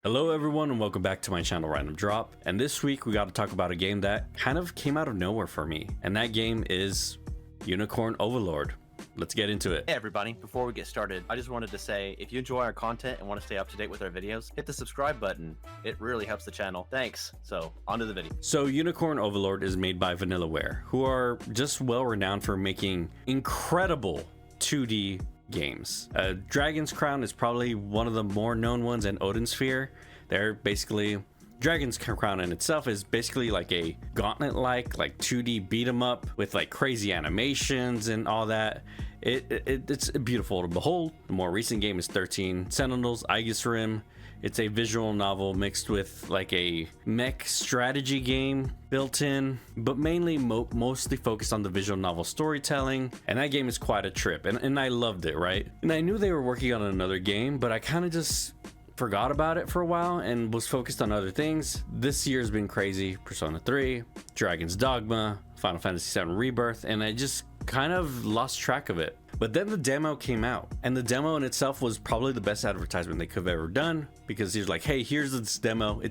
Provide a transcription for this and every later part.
Hello everyone and welcome back to my channel Random Drop, and this week we got to talk about a game that kind of came out of nowhere for me, and that game is Unicorn Overlord. Let's get into it. Hey everybody, before we get started, I just wanted to say if you enjoy our content and want to stay up to date with our videos, hit the subscribe button. It really helps the channel. Thanks. So, on to the video. So Unicorn Overlord is made by Vanillaware, who are just well renowned for making incredible 2D games. Dragon's Crown is probably one of the more known ones, and Odin Sphere. They're basically Dragon's Crown in itself is basically like a gauntlet like 2D beat 'em up with like crazy animations and all that. It's beautiful to behold. The more recent game is 13 Sentinels Aegis Rim. It's a visual novel mixed with like a mech strategy game built in, but mainly mostly focused on the visual novel storytelling. And that game is quite a trip, and I loved it, right? And I knew they were working on another game, but I kind of just forgot about it for a while and was focused on other things. This year's been crazy. Persona 3, Dragon's Dogma, Final Fantasy VII Rebirth, and I just kind of lost track of it. But then the demo came out, and the demo in itself was probably the best advertisement they could have ever done, because he was like, hey, here's this demo,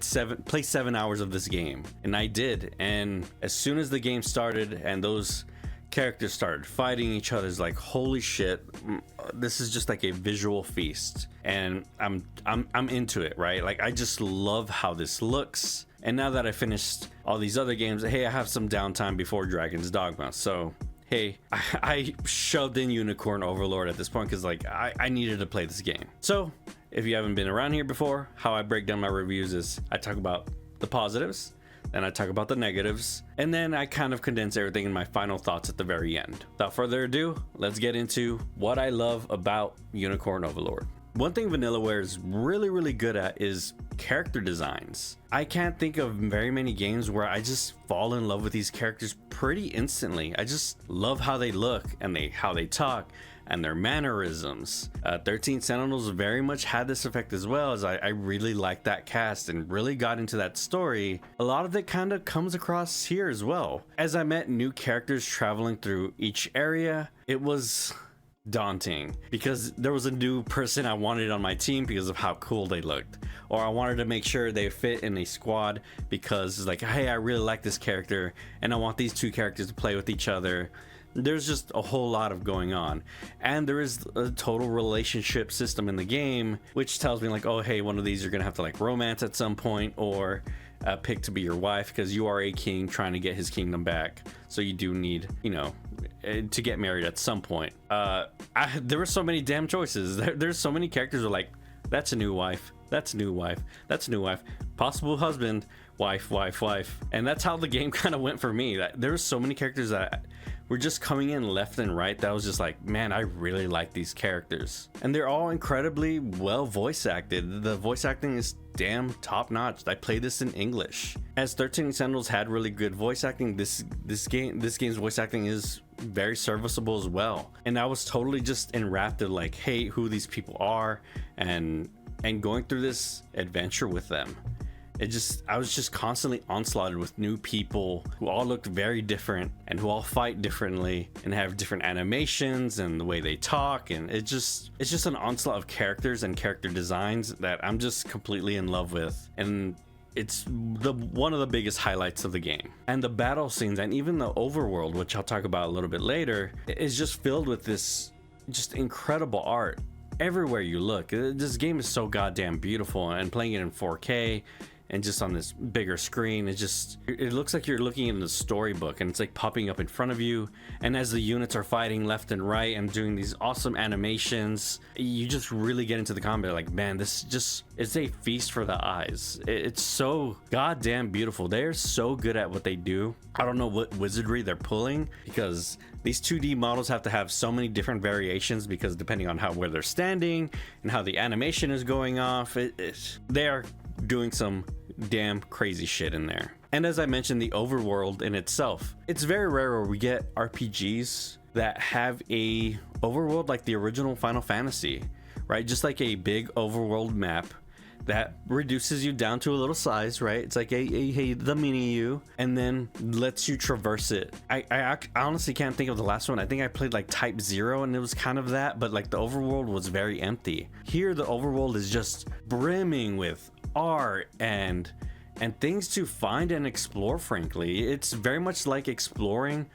play 7 hours of this game. And I did, and as soon as the game started and those characters started fighting each other, it's like, holy shit, this is just like a visual feast. And I'm into it, right? Like, I just love how this looks. And now that I finished all these other games, hey, I have some downtime before Dragon's Dogma, so hey, I shoved in Unicorn Overlord at this point because like I needed to play this game. So if you haven't been around here before, how I break down my reviews is I talk about the positives, then I talk about the negatives, and then I kind of condense everything in my final thoughts at the very end. Without further ado, let's get into what I love about Unicorn Overlord. One thing Vanillaware is really good at is character designs. I can't think of very many games where I just fall in love with these characters pretty instantly. I just love how they look and how they talk and their mannerisms. 13 Sentinels very much had this effect as well, as I really liked that cast and really got into that story. A lot of it kind of comes across here as well. As I met new characters traveling through each area, it was daunting because there was a new person I wanted on my team because of how cool they looked, or I wanted to make sure they fit in a squad because it's like, hey, I really like this character and I want these two characters to play with each other. There's just a whole lot of going on, and there is a total relationship system in the game which tells me like, oh hey, one of these you're gonna have to like romance at some point, or pick to be your wife because you are a king trying to get his kingdom back, so you do need, you know, to get married at some point. There were so many damn choices. There's so many characters who are like, that's a new wife, that's a new wife, that's a new wife, possible husband, wife, and that's how the game kind of went for me. There were so many characters that were just coming in left and right that I was just like, man, I really like these characters, and they're all incredibly well voice acted. The voice acting is damn top notch. I played this in English. As 13 Sentinels had really good voice acting, this game's voice acting is very serviceable as well, and I was totally just enwrapped in like, hey, who these people are and going through this adventure with them. I was just constantly onslaughted with new people who all looked very different and who all fight differently and have different animations and the way they talk, and it's just an onslaught of characters and character designs that I'm just completely in love with, and it's one of the biggest highlights of the game. And the battle scenes and even the overworld, which I'll talk about a little bit later, is just filled with this just incredible art everywhere you look. This game is so goddamn beautiful, and playing it in 4K and just on this bigger screen, it looks like you're looking in the storybook, and it's like popping up in front of you, and as the units are fighting left and right and doing these awesome animations, you just really get into the combat. Like, man, it's a feast for the eyes. It's so goddamn beautiful. They're so good at what they do. I don't know what wizardry they're pulling, because these 2D models have to have so many different variations, because depending on where they're standing and how the animation is going off, they are doing some damn crazy shit in there. And as I mentioned, the overworld in itself, it's very rare where we get RPGs that have a overworld like the original Final Fantasy, right? Just like a big overworld map that reduces you down to a little size, right? It's like hey, the mini you, and then lets you traverse it. I honestly can't think of the last one. I think I played like Type 0 and it was kind of that, but like the overworld was very empty. Here the overworld is just brimming with art and things to find and explore. Frankly, it's very much like exploring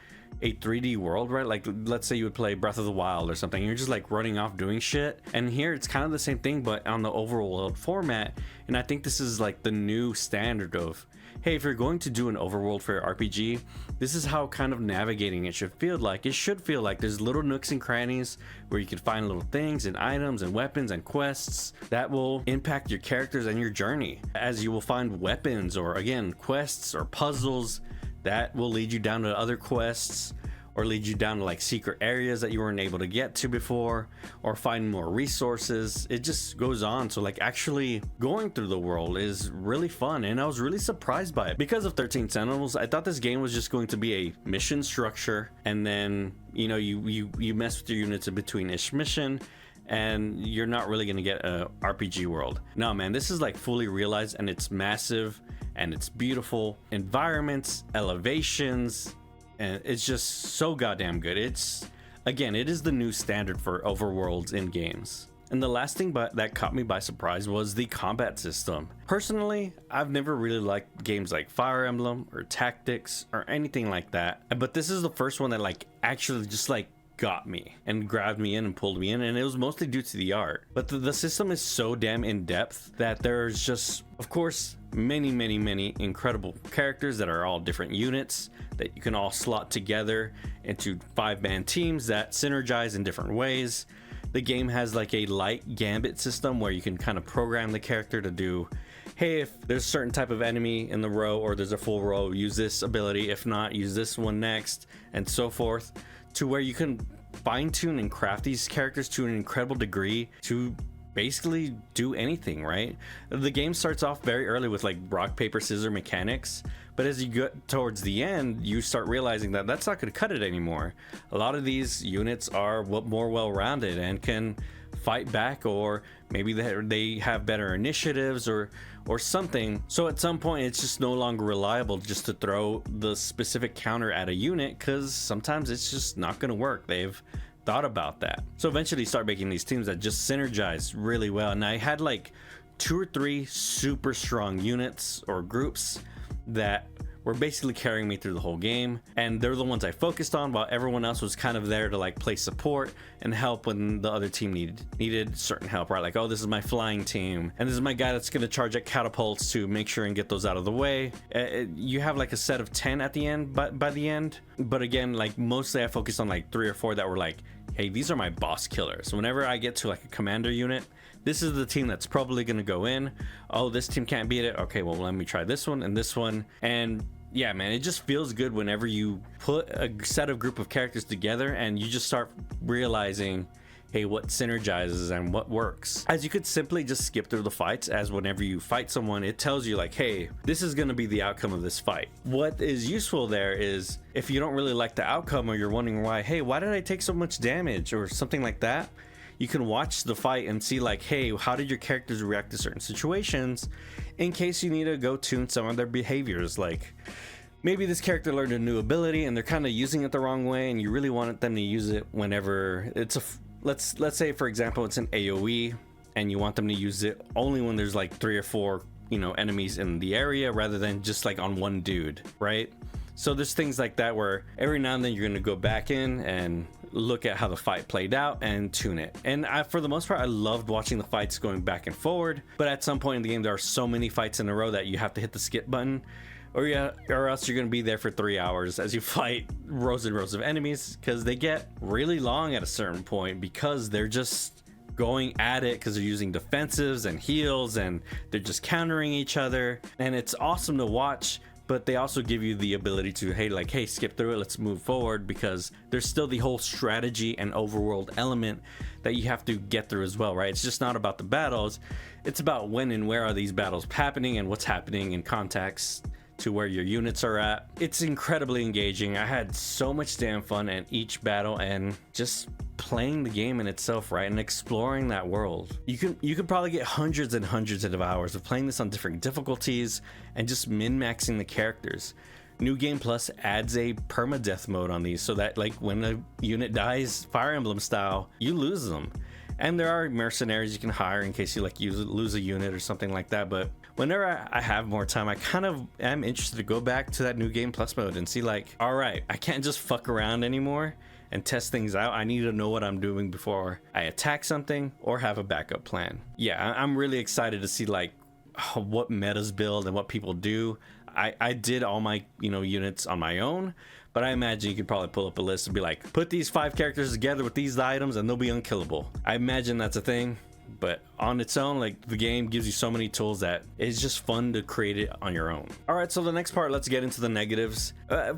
a 3D world, right? Like let's say you would play Breath of the Wild or something, you're just like running off doing shit, and here it's kind of the same thing but on the overworld format. And I think this is like the new standard of, hey, if you're going to do an overworld for your RPG, this is how kind of navigating it should feel like. It should feel like there's little nooks and crannies where you can find little things and items and weapons and quests that will impact your characters and your journey, as you will find weapons or again quests or puzzles that will lead you down to other quests or lead you down to like secret areas that you weren't able to get to before, or find more resources. It just goes on. So like actually going through the world is really fun, and I was really surprised by it. Because of 13 Sentinels, I thought this game was just going to be a mission structure, and then you know you mess with your units in between each mission and you're not really going to get a RPG world. No man, this is like fully realized, and it's massive and it's beautiful environments, elevations, and it's just so goddamn good. It's, again, it is the new standard for overworlds in games. And the last thing that caught me by surprise was the combat system. Personally, I've never really liked games like Fire Emblem or Tactics or anything like that, but this is the first one that like actually just like got me and grabbed me in and pulled me in, and it was mostly due to the art. But the system is so damn in depth that there's just, of course, many incredible characters that are all different units that you can all slot together into 5-man teams that synergize in different ways. The game has like a light gambit system where you can kind of program the character to do, hey, if there's a certain type of enemy in the row or there's a full row, use this ability. If not, use this one next, and so forth, to where you can fine-tune and craft these characters to an incredible degree to basically do anything, right? The game starts off very early with like rock paper scissors mechanics, but as you get towards the end, you start realizing that that's not going to cut it anymore. A lot of these units are more well-rounded and can fight back, or maybe they have better initiatives or something. So at some point it's just no longer reliable just to throw the specific counter at a unit, because sometimes it's just not going to work. They've thought about that. So eventually start making these teams that just synergize really well, and I had like 2 or 3 super strong units or groups that were basically carrying me through the whole game, and they're the ones I focused on, while everyone else was kind of there to like play support and help when the other team needed certain help, right? Like, oh, this is my flying team, and this is my guy that's going to charge at catapults to make sure and get those out of the way. You have like a set of 10 at the end, by the end, but again, like mostly I focused on like 3 or 4 that were like, hey, these are my boss killers. Whenever I get to like a commander unit, this is the team that's probably going to go in. Oh, this team can't beat it. Okay, well, let me try this one and this one. And yeah, man, it just feels good whenever you put a set of group of characters together and you just start realizing, hey, what synergizes and what works. As you could simply just skip through the fights, as whenever you fight someone, it tells you like, hey, this is going to be the outcome of this fight. What is useful there is if you don't really like the outcome, or you're wondering why, hey, why did I take so much damage or something like that, you can watch the fight and see like, hey, how did your characters react to certain situations, in case you need to go tune some of their behaviors. Like maybe this character learned a new ability and they're kind of using it the wrong way, and you really want them to use it whenever it's let's say for example it's an AoE, and you want them to use it only when there's like 3 or 4 enemies in the area, rather than just like on one dude, right? So there's things like that where every now and then you're going to go back in and look at how the fight played out and tune it. And for the most part, I loved watching the fights going back and forward, but at some point in the game there are so many fights in a row that you have to hit the skip button, or else you're going to be there for 3 hours as you fight rows and rows of enemies, because they get really long at a certain point, because they're just going at it, because they're using defensives and heals and they're just countering each other, and it's awesome to watch. But they also give you the ability to, hey, skip through it, let's move forward, because there's still the whole strategy and overworld element that you have to get through as well, right? It's just not about the battles, it's about when and where are these battles happening and what's happening in context to where your units are at. It's incredibly engaging. I had so much damn fun at each battle, and just playing the game in itself, right, and exploring that world. You can probably get hundreds and hundreds of hours of playing this on different difficulties and just min-maxing the characters. New Game Plus adds a permadeath mode on these, so that like when a unit dies Fire Emblem style, you lose them. And there are mercenaries you can hire in case you like lose a unit or something like that. But whenever I have more time, I kind of am interested to go back to that New Game Plus mode and see like, all right, I can't just fuck around anymore and test things out. I need to know what I'm doing before I attack something or have a backup plan. Yeah, I'm really excited to see like what metas build and what people do. I did all my units on my own, but I imagine you could probably pull up a list and be like, put these 5 characters together with these items and they'll be unkillable. I imagine that's a thing, but on its own, like, the game gives you so many tools that it's just fun to create it on your own. All right, so the next part, let's get into the negatives.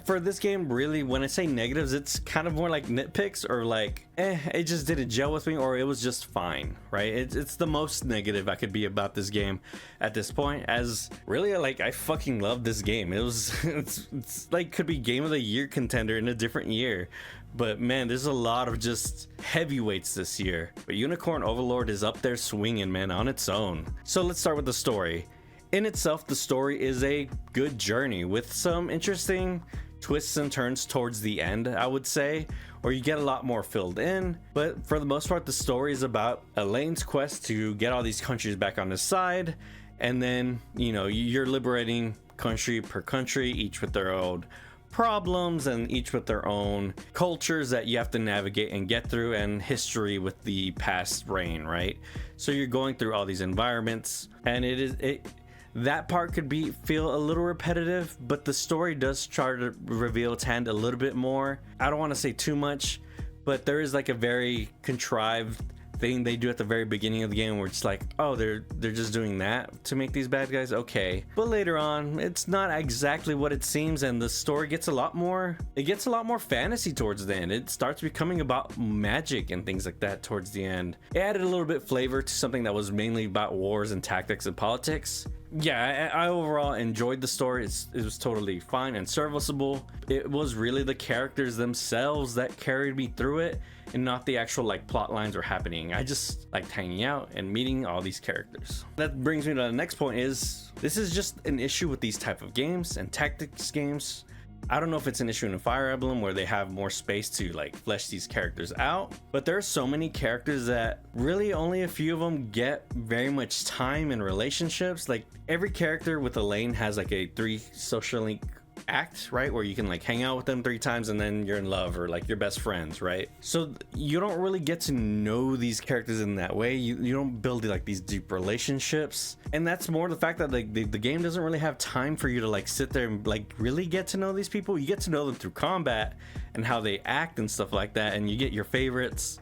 For this game, really, when I say negatives, it's kind of more like nitpicks or like, it just didn't gel with me, or it was just fine, right? It's the most negative I could be about this game at this point, as really, like, I fucking love this game. It's like, could be game of the year contender in a different year. But man, there's a lot of just heavyweights this year. But Unicorn Overlord is up there swinging, man, on its own. So let's start with the story. In itself, the story is a good journey with some interesting twists and turns towards the end, I would say, or you get a lot more filled in. But for the most part, the story is about Elaine's quest to get all these countries back on his side. And then, you're liberating country per country, each with their own problems and each with their own cultures that you have to navigate and get through, and history with the past reign, right? So you're going through all these environments, and that part could feel a little repetitive, but the story does try to reveal its hand a little bit more. I don't want to say too much, but there is like a very contrived thing they do at the very beginning of the game where it's like, oh, they're just doing that to make these bad guys, okay. But later on, it's not exactly what it seems, and the story gets a lot more fantasy towards the end. It starts becoming about magic and things like that towards the end. It added a little bit flavor to something that was mainly about wars and tactics and politics. Yeah, I overall enjoyed the story. It was totally fine and serviceable. It was really the characters themselves that carried me through it, and not the actual like plot lines were happening. I just liked hanging out and meeting all these characters. That brings me to the next point. This is just an issue with these type of games and tactics games. I don't know if it's an issue in Fire Emblem where they have more space to like flesh these characters out, but there are so many characters that really only a few of them get very much time in relationships. Like every character with Elaine has like a 3 social link act, right, where you can like hang out with them 3 times and then you're in love, or like you're best friends, right? So you don't really get to know these characters in that way. You don't build like these deep relationships, and that's more the fact that like the game doesn't really have time for you to like sit there and like really get to know these people. You get to know them through combat and how they act and stuff like that, and you get your favorites.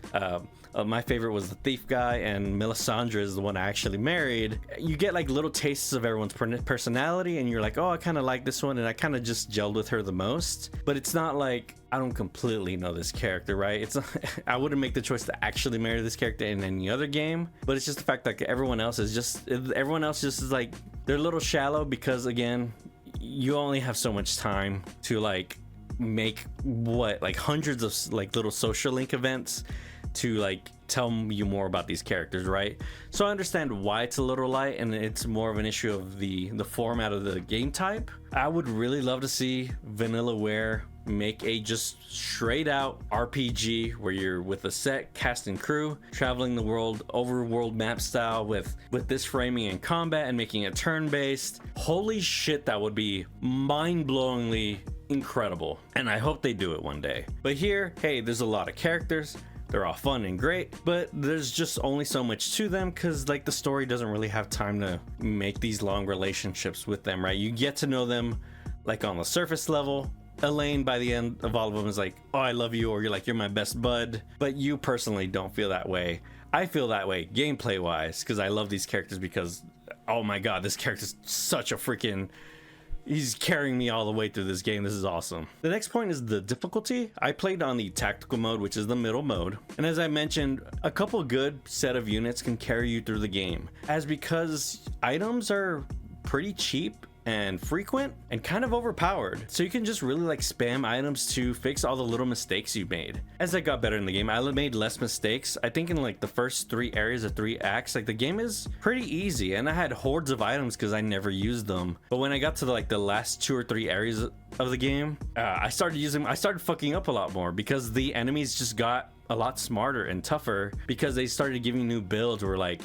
My favorite was the thief guy, and Melisandre is the one I actually married. You get like little tastes of everyone's personality, and you're like, oh, I kind of like this one, and I kind of just gelled with her the most. But it's not like I don't completely know this character, right? It's not, I wouldn't make the choice to actually marry this character in any other game, but it's just the fact that everyone else just is like, they're a little shallow because, again, you only have so much time to like make like hundreds of like little social link events to like tell you more about these characters, right? So I understand why it's a little light, and it's more of an issue of the format of the game type. I would really love to see Vanillaware make a just straight out RPG where you're with a set cast and crew traveling the world, overworld map style with this framing and combat, and making it turn-based. Holy shit, that would be mind-blowingly incredible, and I hope they do it one day. But here, hey, there's a lot of characters. They're all fun and great, but there's just only so much to them because like the story doesn't really have time to make these long relationships with them, right? You get to know them like on the surface level. Elaine, by the end of all of them, is like, oh, I love you, or you're like, you're my best bud. But you personally don't feel that way. I feel that way gameplay wise because I love these characters because, oh my god, this character's such a freaking... He's carrying me all the way through this game. This is awesome. The next point is the difficulty. I played on the tactical mode, which is the middle mode. And as I mentioned, a couple good set of units can carry you through the game. As because items are pretty cheap and frequent and kind of overpowered. So you can just really like spam items to fix all the little mistakes you made. As I got better in the game, I made less mistakes. I think in like the first 3 areas of 3 acts, like the game is pretty easy, and I had hordes of items because I never used them. But when I got to like the last 2 or 3 areas of the game, I started fucking up a lot more because the enemies just got a lot smarter and tougher because they started giving new builds where like,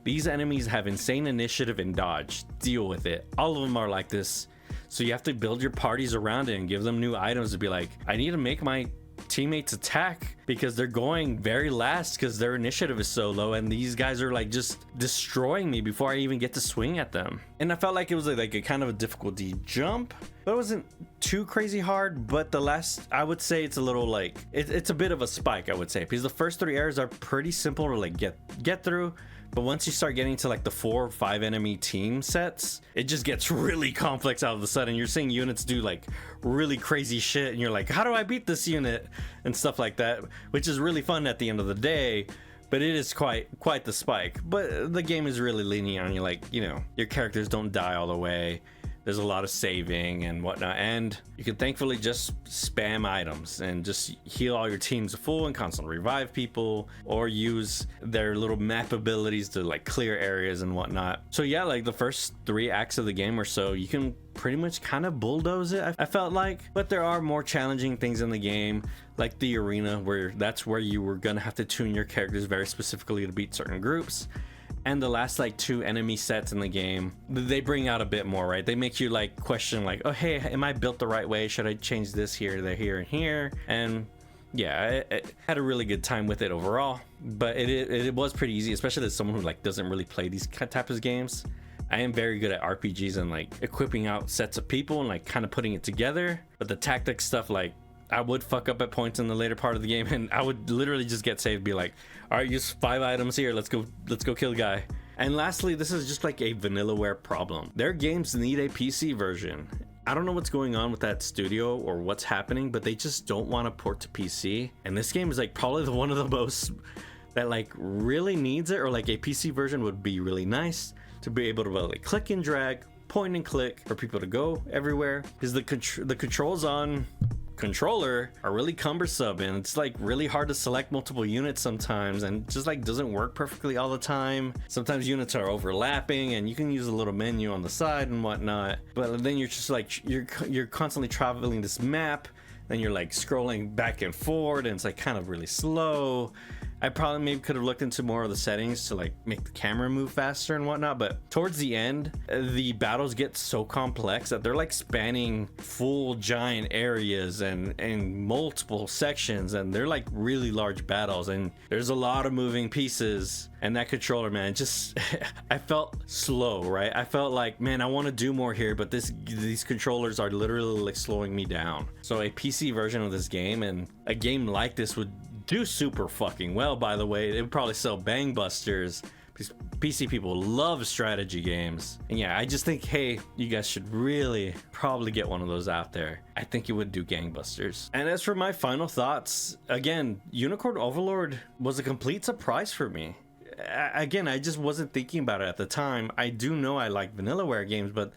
these enemies have insane initiative and dodge. Deal with it. All of them are like this. So you have to build your parties around it and give them new items to be like, I need to make my teammates attack because they're going very last because their initiative is so low, and these guys are like just destroying me before I even get to swing at them. And I felt like it was like a kind of a difficulty jump, but it wasn't too crazy hard. But the last, I would say it's a little like it's a bit of a spike, I would say, because the first 3 areas are pretty simple to like get through. But once you start getting to like the 4 or 5 enemy team sets, it just gets really complex all of a sudden. You're seeing units do like really crazy shit, and you're like, how do I beat this unit and stuff like that, which is really fun at the end of the day. But it is quite the spike. But the game is really leaning on you, like, you know, your characters don't die all the way. There's a lot of saving and whatnot, and you can thankfully just spam items and just heal all your teams full and constantly revive people, or use their little map abilities to like clear areas and whatnot. So yeah, like the first 3 acts of the game or so, you can pretty much kind of bulldoze it, I felt like. But there are more challenging things in the game, like the arena, where that's where you were gonna have to tune your characters very specifically to beat certain groups. And the last like 2 enemy sets in the game, they bring out a bit more, right? They make you like question like, oh hey, am I built the right way? Should I change this here, there, here, and here? And yeah, I had a really good time with it overall. But it was pretty easy, especially as someone who like doesn't really play these types of games. I am very good at RPGs and like equipping out sets of people and like kind of putting it together. But the tactics stuff, like, I would fuck up at points in the later part of the game, and I would literally just get saved, be like, all right, use 5 items here, let's go kill the guy. And lastly, this is just like a Vanillaware problem. Their games need a PC version. I don't know what's going on with that studio or what's happening, but they just don't want to port to PC. And this game is like probably one of the most that like really needs it, or like a PC version would be really nice to be able to like click and drag, point and click for people to go everywhere. Because the controls on controller are really cumbersome, and it's like really hard to select multiple units sometimes, and just like doesn't work perfectly all the time. Sometimes units are overlapping, and you can use a little menu on the side and whatnot, but then you're just like you're constantly traveling this map, then you're like scrolling back and forward, and it's like kind of really slow. I probably maybe could have looked into more of the settings to like make the camera move faster and whatnot, but towards the end, the battles get so complex that they're like spanning full giant areas and multiple sections, and they're like really large battles, and there's a lot of moving pieces. And that controller, man, just I felt slow, right? I felt like, man, I want to do more here, but these controllers are literally like slowing me down. So a PC version of this game, and a game like this, would do super fucking well, by the way. It would probably sell bangbusters because PC people love strategy games. And yeah, I just think, hey, you guys should really probably get one of those out there. I think it would do gangbusters. And as for my final thoughts, again, Unicorn Overlord was a complete surprise for me. Again, I just wasn't thinking about it at the time. I do know I like Vanillaware games, but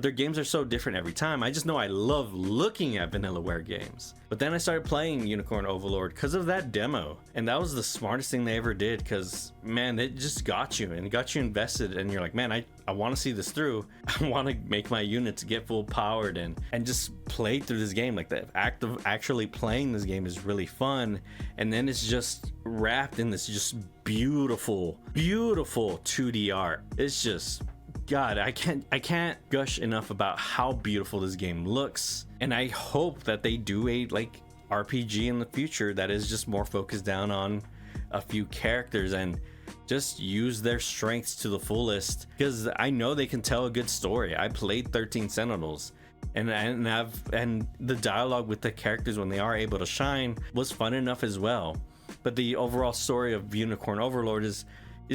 their games are so different every time. I just know I love looking at Vanillaware games. But then I started playing Unicorn Overlord because of that demo. And that was the smartest thing they ever did, because, man, it just got you, and it got you invested. And you're like, man, I want to see this through. I want to make my units get full powered and just play through this game. Like, the act of actually playing this game is really fun. And then it's just wrapped in this just beautiful, beautiful 2D art. It's just... God, I can't gush enough about how beautiful this game looks, and I hope that they do a like RPG in the future that is just more focused down on a few characters and just use their strengths to the fullest, because I know they can tell a good story. I played 13 Sentinels, and the dialogue with the characters when they are able to shine was fun enough as well. But the overall story of Unicorn Overlord is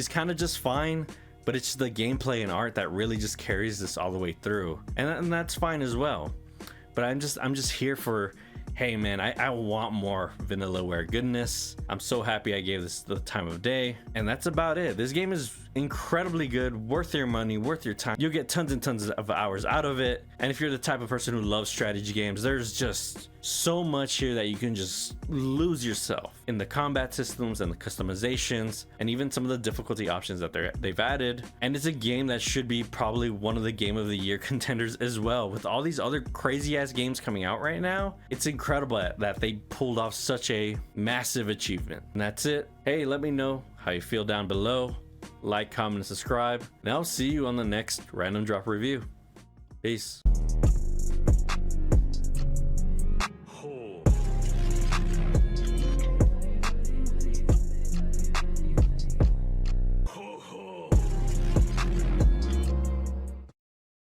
kind of just fine. But it's the gameplay and art that really just carries this all the way through, and that's fine as well. But I'm just here for hey man, I want more Vanillaware goodness. I'm so happy I gave this the time of day. And that's about it. This game is incredibly good, worth your money, worth your time. You'll get tons and tons of hours out of it. And if you're the type of person who loves strategy games, there's just so much here that you can just lose yourself in the combat systems and the customizations and even some of the difficulty options that they've added. And it's a game that should be probably one of the game of the year contenders as well. With all these other crazy ass games coming out right now, it's incredible that they pulled off such a massive achievement. And that's it. Hey, let me know how you feel down below. Like, comment, and subscribe. And I'll see you on the next random drop review. Peace.